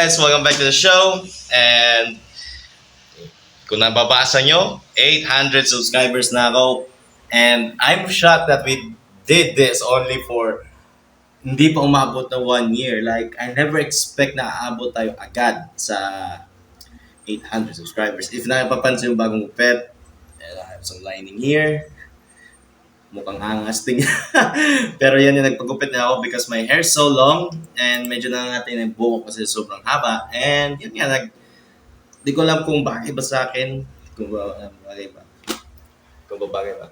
guys, welcome back to the show. And kung nababasa nyo, 800 subscribers na ako. And I'm shocked that we did this only for hindi pa umabot na 1 year. Like, I never expect na aabot tayo agad sa 800 subscribers. If napapansin yung bagong pet, I have some lining here. Mukhang angas ting. Pero yan yung nagpagupit na ako because my hair's so long and medyo nangangatay na yung buhok kasi sobrang haba. And yun nga, di ko alam kung bagay ba sa akin. Kung bagay ba. Kung bagay ba.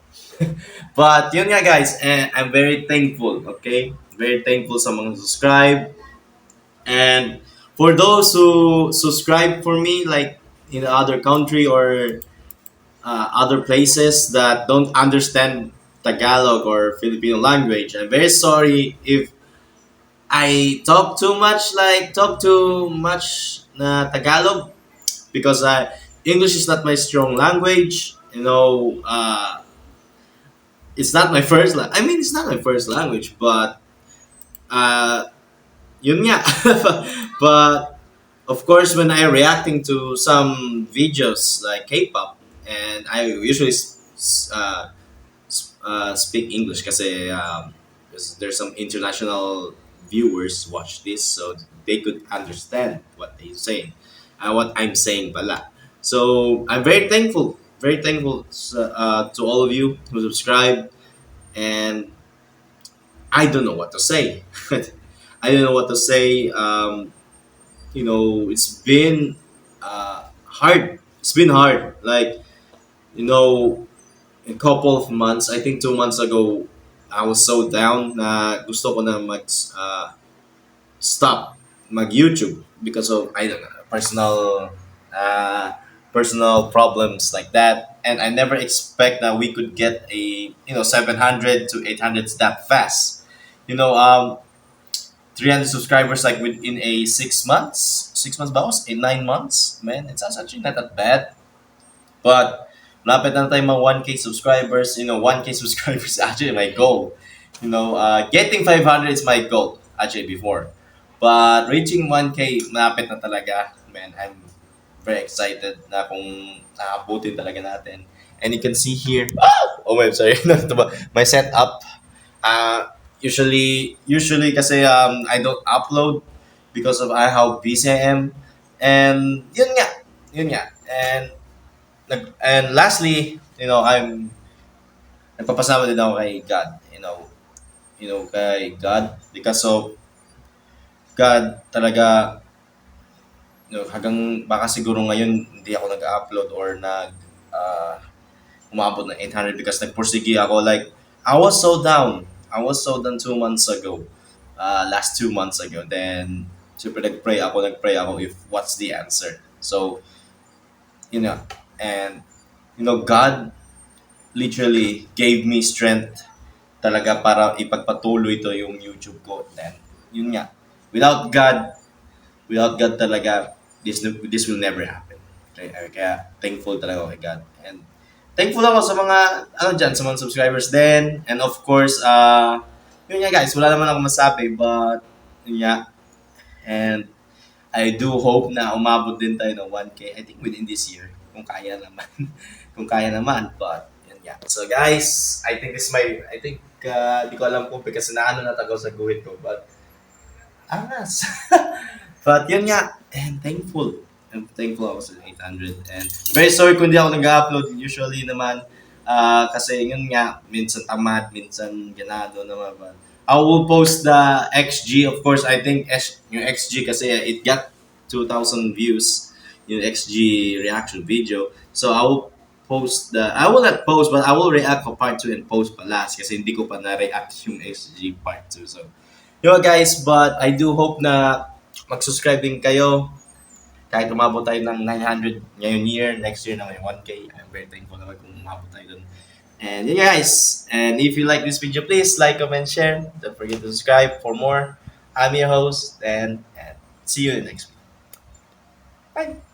But yun nga guys, and I'm very thankful, okay? Very thankful sa mga subscribe. And for those who subscribe for me, like in other country or other places that don't understand Tagalog or Filipino language, I'm very sorry if I talk too much na Tagalog because English is not my strong language. It's not my first. It's not my first language, but yun nga. But of course, when I'm reacting to some videos like K-pop, and I usually speak English kasi there's some international viewers watch this, so they could understand what they're saying, what I'm saying pala. So I'm very thankful to all of you who subscribe, and I don't know what to say. I don't know what to say. It's been hard. It's been hard. Like, a couple of months, I think 2 months ago, I was so down na gusto ko na stop mag-YouTube because of, I don't know, personal problems like that. And I never expect that we could get a 700 to 800 that fast. 300 subscribers like within a 6 months. 6 months ba? 9 months? Man, it's actually not that bad. But lapit na tayo mga 1K subscribers. 1K subscribers is actually my goal. Getting 500 is my goal actually before. But reaching 1K, malapit na talaga. Man, I'm very excited na kung nakabutin talaga natin. And you can see here, oh my, sorry, my setup. Usually kasi I don't upload because of how busy I am. And yun nga. And lastly, I'm nagpapasalamat din ako kay God. Kay God because of God talaga. Hanggang baka siguro ngayon hindi ako nag-upload or umabot ng 800 because nagpursige ako. Like, I was so down 2 months ago. Last 2 months ago. Then, super nagpray ako if what's the answer. So, and God literally gave me strength talaga para ipagpatuloy to yung YouTube ko. Then, yun nga. Without God talaga, this will never happen. Kaya thankful talaga ako kay God. And thankful ako sa mga sa mga subscribers din. And of course, yun nga guys, wala naman ako masabi, but yun nga. And I do hope na umabot din tayo ng 1K. I think within this year, kung kaya naman. But yun nga. So guys, I think di ko alam kung kasi natagaw sa guhit ko, but angas. But yun nga, and thankful. I'm thankful ako sa 800. And very sorry kung hindi ako nag-upload. Usually naman, kasi yun nga, minsan tamad, minsan ganado naman. But I will post the XG. Of course, I think yung XG kasi it got 2,000 views, yung XG reaction video. So I will not post, but I will react for part 2 and post pa last kasi hindi ko pa na-react yung XG part 2. So, guys, but I do hope na mag-subscribe din kayo. Kahit umabot tayo ng 900 ngayong year, next year na may 1K. I'm very thankful naman kung umabot tayo dun. And yun guys. And if you like this video, please like, comment, share. Don't forget to subscribe for more. I'm your host, and see you in the next video. Bye!